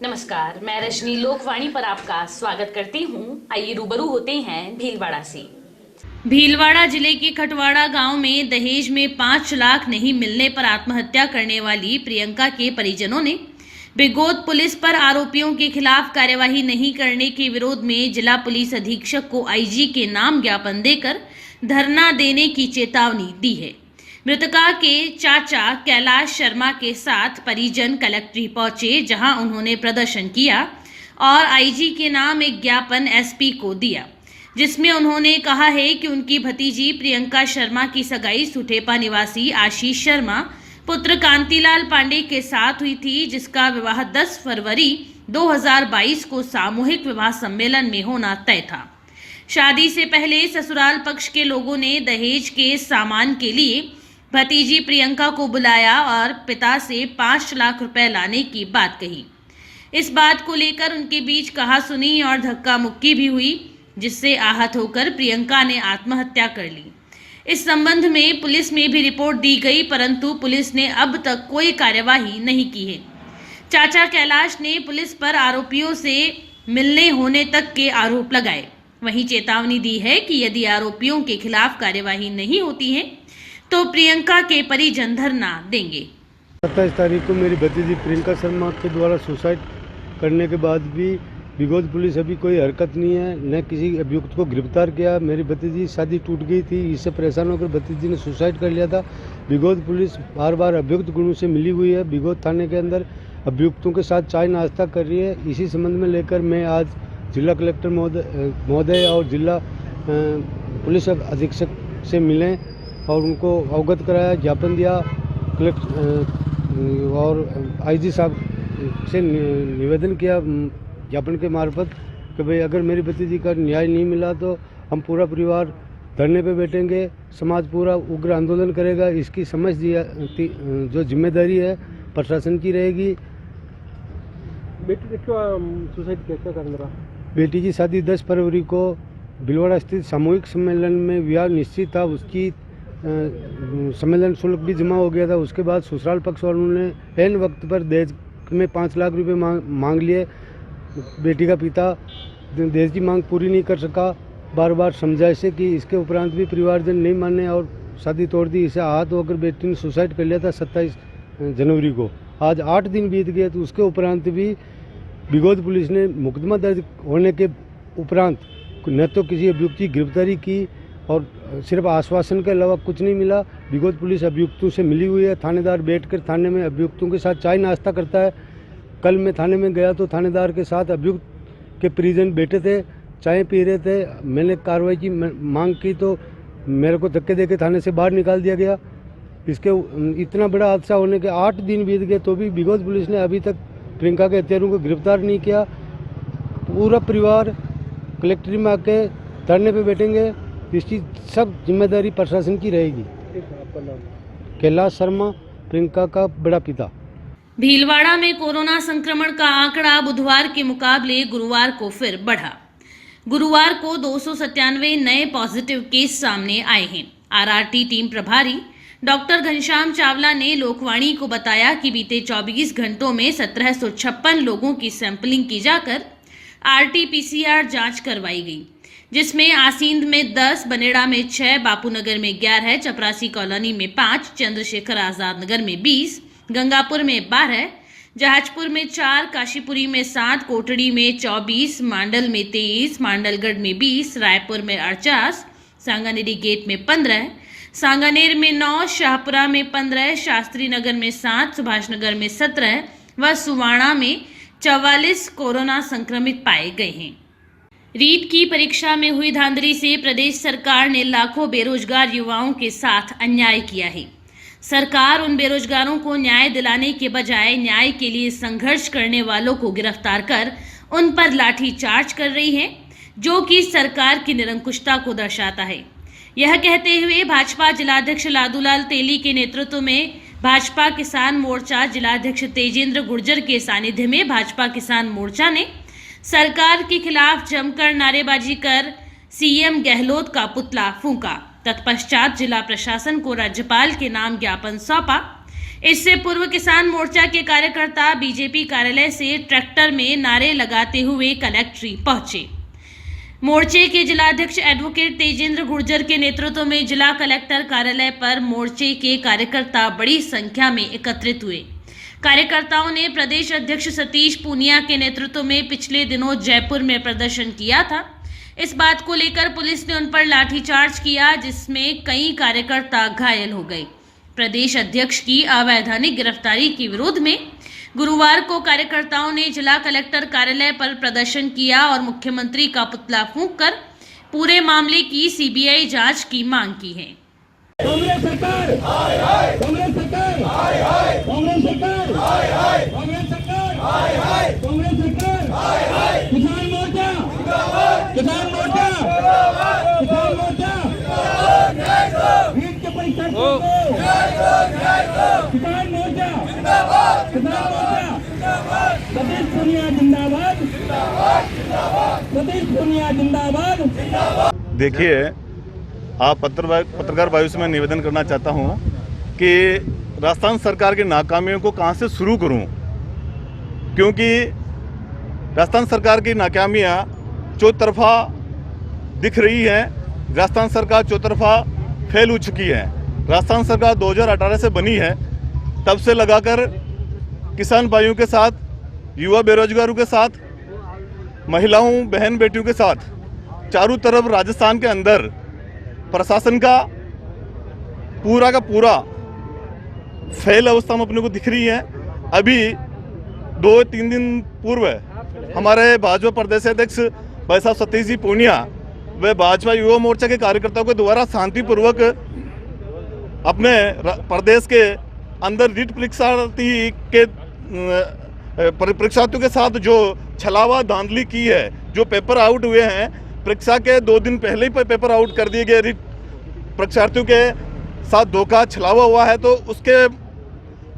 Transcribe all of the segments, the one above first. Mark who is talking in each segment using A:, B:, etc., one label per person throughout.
A: नमस्कार, मैं रजनी लोकवाणी पर आपका स्वागत करती हूं। आइए रूबरू होते हैं भीलवाड़ा से। भीलवाड़ा जिले के खटवाड़ा गांव में दहेज में 5 लाख नहीं मिलने पर आत्महत्या करने वाली प्रियंका के परिजनों ने बिगोद पुलिस पर आरोपियों के खिलाफ कार्यवाही नहीं करने के विरोध में जिला पुलिस अधीक्षक को आईजी के नाम ज्ञापन देकर धरना देने की चेतावनी दी है। मृतका के चाचा कैलाश शर्मा के साथ परिजन कलेक्ट्री पहुंचे, जहां उन्होंने प्रदर्शन किया और आईजी के नाम एक ज्ञापन एसपी को दिया, जिसमें उन्होंने कहा है कि उनकी भतीजी प्रियंका शर्मा की सगाई सुठेपा निवासी आशीष शर्मा पुत्र कांतिलाल पांडे के साथ हुई थी, जिसका विवाह 10 फरवरी 2022 को सामूहिक विवाह सम्मेलन में होना तय था। शादी से पहले ससुराल पक्ष के लोगों ने दहेज के सामान के लिए भतीजी प्रियंका को बुलाया और पिता से 5 लाख रुपए लाने की बात कही। इस बात को लेकर उनके बीच कहासुनी और धक्का मुक्की भी हुई, जिससे आहत होकर प्रियंका ने आत्महत्या कर ली। इस संबंध में पुलिस में भी रिपोर्ट दी गई, परंतु पुलिस ने अब तक कोई कार्यवाही नहीं की है। चाचा कैलाश ने पुलिस पर आरोपियों से मिलने होने तक के आरोप लगाए। वहीं चेतावनी दी है कि यदि आरोपियों के खिलाफ कार्यवाही नहीं होती है तो प्रियंका के परिजन धरना देंगे।
B: 27 तारीख को मेरी भतीजी प्रियंका शर्मा के द्वारा सुसाइड करने के बाद भी बिगोद पुलिस अभी कोई हरकत नहीं है, न किसी अभियुक्त को गिरफ्तार किया। मेरी भतीजी शादी टूट गई थी, इससे परेशान होकर भतीजी ने सुसाइड कर लिया था। बिगोद पुलिस बार बार अभियुक्त गुणों से मिली हुई है। बिगोद थाने के अंदर अभियुक्तों के साथ चाय नाश्ता कर रही है। इसी संबंध में लेकर मैं आज जिला कलेक्टर महोदय और जिला पुलिस अधीक्षक से मिले और उनको अवगत कराया, ज्ञापन दिया और आईजी साहब से निवेदन किया ज्ञापन के मार्फत कि भाई अगर मेरी भतीजी का न्याय नहीं मिला तो हम पूरा परिवार धरने पे बैठेंगे, समाज पूरा उग्र आंदोलन करेगा। इसकी समझ दिया, जो जिम्मेदारी है प्रशासन की रहेगी।
C: बेटी क्यों सुसाइड किया, क्या कारण रहा?
B: बेटी की शादी 10 फरवरी को भीलवाड़ा स्थित सामूहिक सम्मेलन में विवाह निश्चित था। उसकी सम्मेलन शुल्क भी जमा हो गया था। उसके बाद ससुराल पक्ष वालों ने एन वक्त पर दहेज में 5 लाख रुपए मांग लिए। बेटी का पिता दहेज की मांग पूरी नहीं कर सका, बार बार समझाइश की। इसके उपरांत भी परिवारजन नहीं माने और शादी तोड़ दी। इसे आहत होकर बेटी ने सुसाइड कर लिया था 27 जनवरी को। आज 8 दिन बीत गए, तो उसके उपरांत भी बिगोद पुलिस ने मुकदमा दर्ज होने के उपरांत न तो किसी अभियुक्त की गिरफ्तारी की और सिर्फ आश्वासन के अलावा कुछ नहीं मिला। बिगोद पुलिस अभियुक्तों से मिली हुई है। थानेदार बैठकर थाने में अभियुक्तों के साथ चाय नाश्ता करता है। कल मैं थाने में गया तो थानेदार के साथ अभियुक्त के परिजन बैठे थे, चाय पी रहे थे। मैंने कार्रवाई की मांग की तो मेरे को धक्के देके थाने से बाहर निकाल दिया गया। इसके इतना बड़ा हादसा होने के 8 दिन बीत गए तो भी बिगोद पुलिस ने अभी तक प्रियंका के हत्यारों को गिरफ्तार नहीं किया। पूरा परिवार कलेक्ट्री में आके धरने पे बैठेंगे। इसकी सब जिम्मेदारी प्रशासन की रहेगी। कैलाश शर्मा, प्रियंका का बड़ा पिता।
A: भीलवाड़ा में कोरोना संक्रमण का आंकड़ा बुधवार के मुकाबले गुरुवार को फिर बढ़ा। गुरुवार को 297 नए पॉजिटिव केस सामने आए हैं। आरआरटी टीम प्रभारी डॉक्टर घनश्याम चावला ने लोकवाणी को बताया कि बीते 24 घंटों में 1756 लोगों की सैंपलिंग की जाकर आरटी-पीसीआर जांच करवाई गई, जिसमें आसींद में 10, बनेड़ा में 6, बापूनगर में 11, चपरासी कॉलोनी में 5, चंद्रशेखर आजाद नगर में 20, गंगापुर में 12, जहाजपुर में 4, काशीपुरी में 7, कोटड़ी में 24, मांडल में 23, मांडलगढ़ में 20, रायपुर में 48, सांगानेरी गेट में 15, सांगानेर में 9, शाहपुरा में 15, शास्त्री नगर में 7, सुभाष नगर में 17 व सुवाणा में 44 कोरोना संक्रमित पाए गए हैं। रीट की परीक्षा में हुई धांधली से प्रदेश सरकार ने लाखों बेरोजगार युवाओं के साथ अन्याय किया है। सरकार उन बेरोजगारों को न्याय दिलाने के बजाय न्याय के लिए संघर्ष करने वालों को गिरफ्तार कर उन पर लाठीचार्ज कर रही है, जो कि सरकार की निरंकुशता को दर्शाता है। यह कहते हुए भाजपा जिलाध्यक्ष लादूलाल तेली के नेतृत्व में भाजपा किसान मोर्चा जिलाध्यक्ष तेजेंद्र गुर्जर के सानिध्य में भाजपा किसान मोर्चा ने सरकार के खिलाफ जमकर नारेबाजी कर सीएम गहलोत का पुतला फूंका। तत्पश्चात जिला प्रशासन को राज्यपाल के नाम ज्ञापन सौंपा। इससे पूर्व किसान मोर्चा के कार्यकर्ता बीजेपी कार्यालय से ट्रैक्टर में नारे लगाते हुए कलेक्ट्री पहुंचे। मोर्चे के जिलाध्यक्ष एडवोकेट तेजेंद्र गुर्जर के नेतृत्व में जिला कलेक्टर कार्यालय पर मोर्चे के कार्यकर्ता बड़ी संख्या में एकत्रित हुए। कार्यकर्ताओं ने प्रदेश अध्यक्ष सतीश पूनिया के नेतृत्व में पिछले दिनों जयपुर में प्रदर्शन किया था। इस बात को लेकर पुलिस ने उन पर लाठीचार्ज किया, जिसमें कई कार्यकर्ता घायल हो गए। प्रदेश अध्यक्ष की अवैधानिक गिरफ्तारी के विरोध में गुरुवार को कार्यकर्ताओं ने जिला कलेक्टर कार्यालय पर प्रदर्शन किया और मुख्यमंत्री का पुतला फूंककर पूरे मामले की सीबीआई जांच की मांग की है।
D: कांग्रेस सरकार हाय हाय, कांग्रेस सरकार हाय हाय, कांग्रेस सरकार हाय हाय, कांग्रेस सरकार हाय हाय, कांग्रेस सरकार हाय हाय। किसान मोर्चा जिंदाबाद, किसान मोर्चा जिंदाबाद, किसान मोर्चा जिंदाबाद। नीट के परीक्षार्थियों को किसान मोर्चा जिंदाबाद, किसान मोर्चा जिंदाबाद। सतीश पूनिया जिंदाबाद, जिंदाबाद जिंदाबाद, सतीश पूनिया जिंदाबाद जिंदाबाद।
E: देखिए, आप पत्रकार भाइयों से मैं निवेदन करना चाहता हूं कि राजस्थान सरकार की नाकामियों को कहां से शुरू करूं, क्योंकि राजस्थान सरकार की नाकामियां चौतरफा दिख रही हैं। राजस्थान सरकार चौतरफा फेल हो चुकी है। राजस्थान सरकार 2018 से बनी है, तब से लगाकर किसान भाइयों के साथ, युवा बेरोजगारों के साथ, महिलाओं बहन बेटियों के साथ चारों तरफ राजस्थान के अंदर प्रशासन का पूरा फेल अवस्था में अपने को दिख रही है। अभी 2-3 दिन पूर्व हमारे भाजपा प्रदेश अध्यक्ष भाई साहब सतीश जी पूनिया व भाजपा युवा मोर्चा के कार्यकर्ताओं के द्वारा शांतिपूर्वक अपने प्रदेश के अंदर रीट परीक्षार्थियों के साथ जो छलावा धांधली की है, जो पेपर आउट हुए हैं, परीक्षा के 2 दिन पहले ही पेपर आउट कर दिए गए, परीक्षार्थियों के साथ धोखा छलावा हुआ है, तो उसके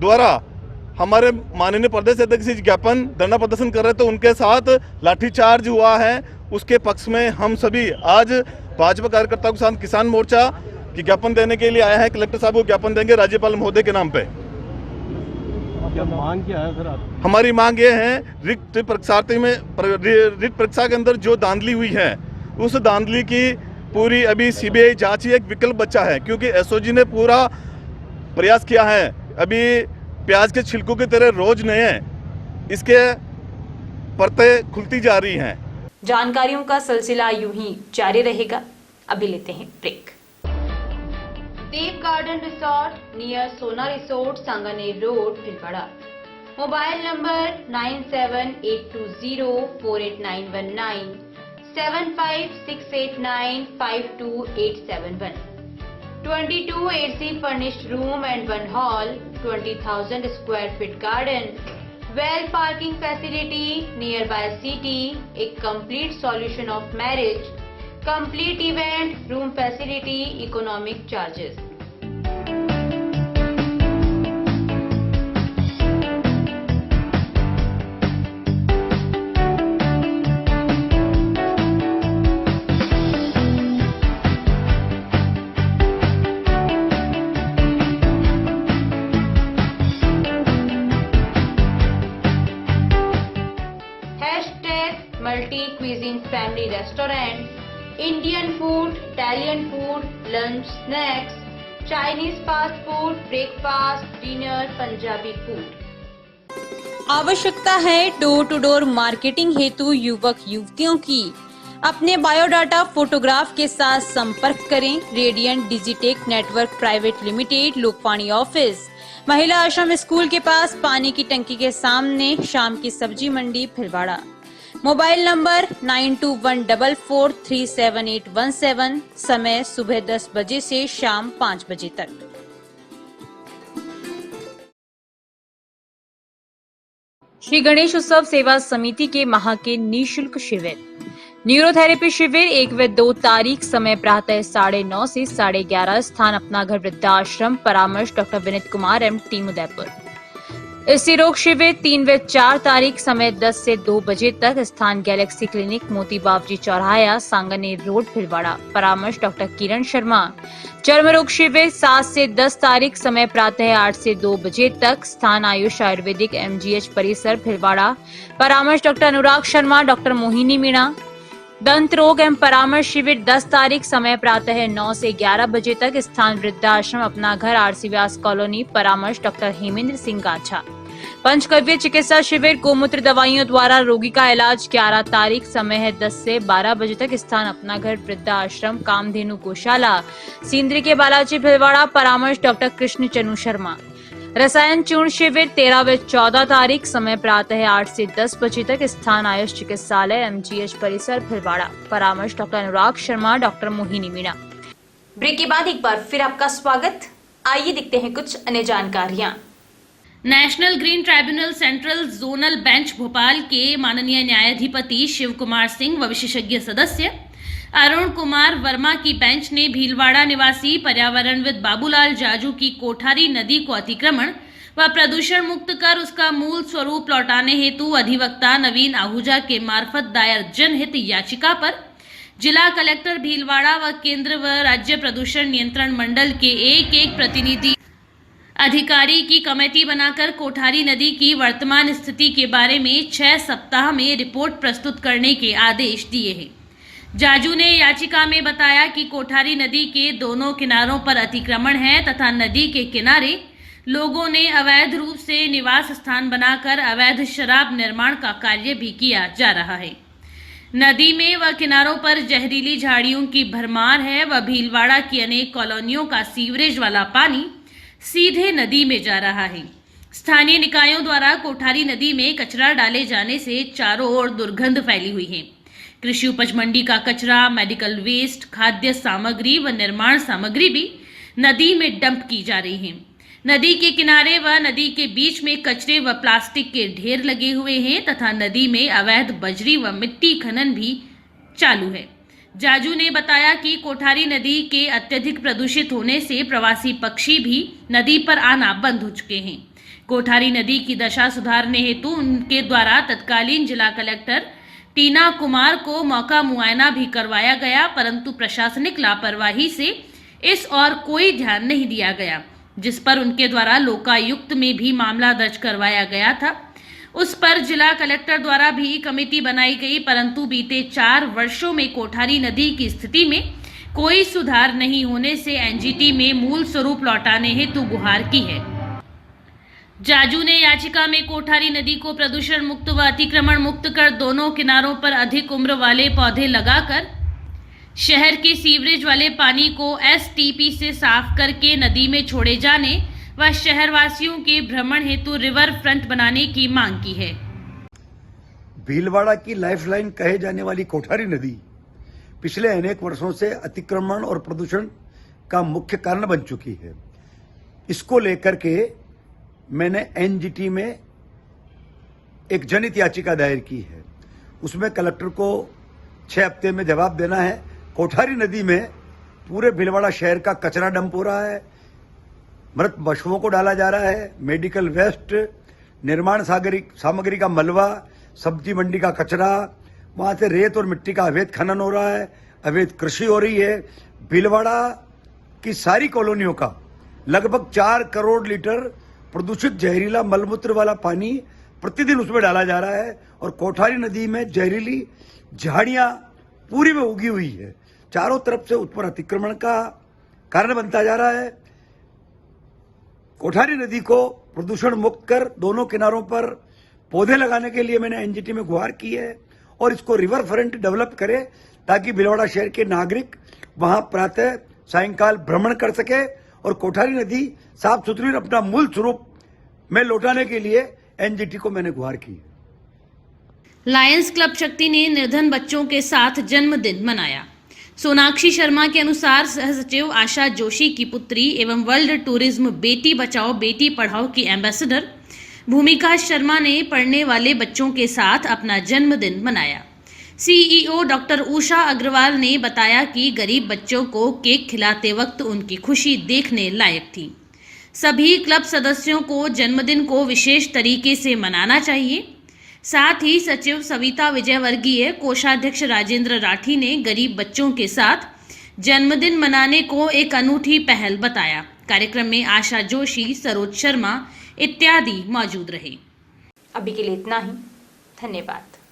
E: द्वारा हमारे माननीय प्रदेश अध्यक्ष ज्ञापन धरना प्रदर्शन कर रहे थे, तो उनके साथ लाठीचार्ज हुआ है। उसके पक्ष में हम सभी आज भाजपा कार्यकर्ताओं के साथ किसान मोर्चा की ज्ञापन देने के लिए आए हैं। कलेक्टर साहब को ज्ञापन देंगे राज्यपाल महोदय के नाम पे।
C: क्या मांग क्या है सर आप?
E: हमारी मांग ये है, रिक्त परीक्षा के अंदर जो धांधली हुई है, उस धांधली की पूरी अभी सीबीआई जांच ही एक विकल्प बचा है, क्योंकि एसओजी ने पूरा प्रयास किया है। अभी प्याज के छिलकों की तरह रोज नए इसके परतें खुलती जा रही हैं।
F: जानकारियों का सिलसिला यूं ही जारी रहेगा। अभी लेते हैं ब्रेक। देव गार्डन रिसोर्ट नियर सोना resort, Sanganer road, Bhilwara. Mobile number 9782048919, 7568952871, 22 AC furnished room and 1 hall, 20,000 square feet garden, well parking facility nearby city, a complete solution of marriage, complete event, room facility, economic charges. Multi cuisine family restaurant, Indian food, Italian food, lunch, snacks, Chinese fast food, breakfast, dinner, Punjabi food.
G: आवश्यकता है door to door marketing हेतु युवक युवतियों की। अपने biodata photograph के साथ संपर्क करें। Radiant Digitek network private limited, Lokvani office, महिला आश्रम स्कूल के पास, पानी की टंकी के सामने, शाम की सब्जी मंडी, भीलवाड़ा। मोबाइल नंबर 9214437817, समय सुबह 10 बजे से शाम 5 बजे तक। श्री गणेश उत्सव सेवा समिति के माह के निःशुल्क शिविर, न्यूरोथेरेपी शिविर 1 व 2 तारीख, समय प्रातः 9:30 से 11:30, स्थान अपना घर वृद्धाश्रम, परामर्श doctor Vineet Kumar M, team Udaipur. इसी रोग शिविर 3 व 4 तारीख समय 10 से 2 बजे तक। स्थान गैलेक्सी क्लिनिक, मोती बावजी चौराहा, सांगनेर रोड, भीलवाड़ा। परामर्श डॉक्टर किरण शर्मा। चर्म रोग शिविर 7 से 10 तारीख समय प्रातः 8 से 2 बजे तक। स्थान आयुष आयुर्वेदिक MGH परिसर, भीलवाड़ा। परामर्श डॉक्टर अनुराग शर्मा, डॉक्टर मोहिनी मीणा। दंत रोग एवं परामर्श शिविर 10 तारीख समय प्रातः 9 से 11 बजे तक। स्थान वृद्धाश्रम अपना घर, RC व्यास कॉलोनी। परामर्श डॉक्टर हेमेंद्र सिंह गाछा। पंचकव्य चिकित्सा शिविर, गोमूत्र दवाइयों द्वारा रोगी का इलाज 11 तारीख समय है 10 से 12 बजे तक। स्थान अपना घर, वृद्धाश्रम कामधेनु गौशाला, सिंदरी के बालाजी, भीलवाड़ा। परामर्श डॉक्टर कृष्ण चनु शर्मा। रसायन चूर्ण शिविर 13 व 14 तारीख समय प्रातः 8 से 10 बजे तक। स्थान आयुष चिकित्सालय MGH परिसर, भीलवाड़ा। परामर्श doctor Anurag Sharma, doctor Mohini Meena.
A: Break के बाद एक बार फिर आपका स्वागत। आइए देखते हैं कुछ अन्य जानकारियां। National green tribunal central zonal bench Bhopal के माननीय न्यायाधिपति शिव कुमार सिंह व विशेषज्ञ सदस्य अरुण कुमार वर्मा की बेंच ने भीलवाड़ा निवासी पर्यावरणविद बाबूलाल जाजू की कोठारी नदी को अतिक्रमण व प्रदूषण मुक्त कर उसका मूल स्वरूप लौटाने हेतु अधिवक्ता नवीन आहूजा के मार्फत दायर जनहित याचिका पर जिला कलेक्टर भीलवाड़ा व केंद्र व राज्य प्रदूषण नियंत्रण मंडल के एक प्रतिनिधि अधिकारी की कमेटी बनाकर कोठारी नदी की वर्तमान स्थिति के बारे में 6 सप्ताह में रिपोर्ट प्रस्तुत करने के आदेश दिए हैं। जाजू ने याचिका में बताया कि कोठारी नदी के दोनों किनारों पर अतिक्रमण है तथा नदी के किनारे लोगों ने अवैध रूप से निवास स्थान बनाकर अवैध शराब निर्माण का कार्य भी किया जा रहा है। नदी में व किनारों पर जहरीली झाड़ियों की भरमार है व भीलवाड़ा की अनेक कॉलोनियों का सीवरेज वाला पानी सीधे नदी में जा रहा है। स्थानीय निकायों द्वारा कोठारी नदी में कचरा डाले जाने से चारों ओर दुर्गंध फैली हुई है। कृषि उपज मंडी का कचरा, मेडिकल वेस्ट, खाद्य सामग्री व निर्माण सामग्री भी नदी में डंप की जा रही है। नदी के किनारे व नदी के बीच में कचरे व प्लास्टिक के ढेर लगे हुए हैं तथा नदी में अवैध बजरी व मिट्टी खनन भी चालू है। जाजू ने बताया कि कोठारी नदी के अत्यधिक प्रदूषित होने से प्रवासी पक्षी भी नदी पर आना बंद हो चुके हैं। कोठारी नदी की दशा सुधारने हेतु उनके द्वारा तत्कालीन जिला कलेक्टर टीना कुमार को मौका मुआयना भी करवाया गया, परंतु प्रशासनिक लापरवाही से इस और कोई ध्यान नहीं दिया गया, जिस पर उनके द्वारा लोकायुक्त में भी मामला दर्ज करवाया गया था। उस पर जिला कलेक्टर द्वारा भी कमेटी बनाई गई, परंतु बीते 4 वर्षों में कोठारी नदी की स्थिति में कोई सुधार नहीं होने से NGT में मूल स्वरूप लौटाने हेतु गुहार की है। जाजू ने याचिका में कोठारी नदी को प्रदूषण मुक्त व अतिक्रमण मुक्त कर दोनों किनारों पर अधिक उम्र वाले पौधे लगाकर शहर के सीवरेज वाले पानी को STP से साफ करके नदी में छोड़े जाने व शहरवासियों के भ्रमण हेतु रिवर फ्रंट बनाने की मांग की है।
H: भीलवाड़ा की लाइफलाइन कहे जाने वाली कोठारी नदी पिछले अनेक वर्षों से अतिक्रमण और प्रदूषण का मुख्य कारण बन चुकी है। इसको लेकर के मैंने NGT में एक जनहित याचिका दायर की है। उसमें कलेक्टर को 6 हफ्ते में जवाब देना है। कोठारी नदी में पूरे भीलवाड़ा शहर का कचरा डंप हो रहा है, मृत पशुओं को डाला जा रहा है, मेडिकल वेस्ट, निर्माण सामग्री का मलबा, सब्जी मंडी का कचरा, वहाँ से रेत और मिट्टी का अवैध खनन हो रहा है, अवैध कृषि हो रही है। भीलवाड़ा की सारी कॉलोनियों का लगभग 4 करोड़ लीटर प्रदूषित जहरीला मलमूत्र वाला पानी प्रतिदिन उसमें डाला जा रहा है और कोठारी नदी में जहरीली झाड़ियाँ पूरी में उगी हुई है। चारों तरफ से उस पर अतिक्रमण का कारण बनता जा रहा है। कोठारी नदी को प्रदूषण मुक्त कर दोनों किनारों पर पौधे लगाने के लिए मैंने NGT में गुहार की है और इसको रिवर फ्रंट डेवलप करे ताकि भीलवाड़ा शहर के नागरिक वहां प्रातः सायंकाल भ्रमण कर सके और कोठारी नदी साफ सुथरी और अपना मूल स्वरूप में लौटाने के लिए NGT को मैंने गुहार की।
A: लायंस क्लब शक्ति ने निर्धन बच्चों के साथ जन्मदिन मनाया। सोनाक्षी शर्मा के अनुसार सह सचिव आशा जोशी की पुत्री एवं वर्ल्ड टूरिज्म बेटी बचाओ बेटी पढ़ाओ की एम्बेसडर भूमिका शर्मा ने पढ़ने वाले बच्चों के साथ अपना जन्मदिन मनाया। CEO डॉक्टर उषा अग्रवाल ने बताया कि गरीब बच्चों को केक खिलाते वक्त उनकी खुशी देखने लायक थी। सभी क्लब सदस्यों को जन्मदिन को विशेष तरीके से मनाना चाहिए। साथ ही सचिव सविता विजयवर्गीय, कोषाध्यक्ष राजेंद्र राठी ने गरीब बच्चों के साथ जन्मदिन मनाने को एक अनूठी पहल बताया। कार्यक्रम में आशा जोशी, सरोज शर्मा इत्यादि मौजूद रहे।
F: अभी के लिए इतना ही। धन्यवाद।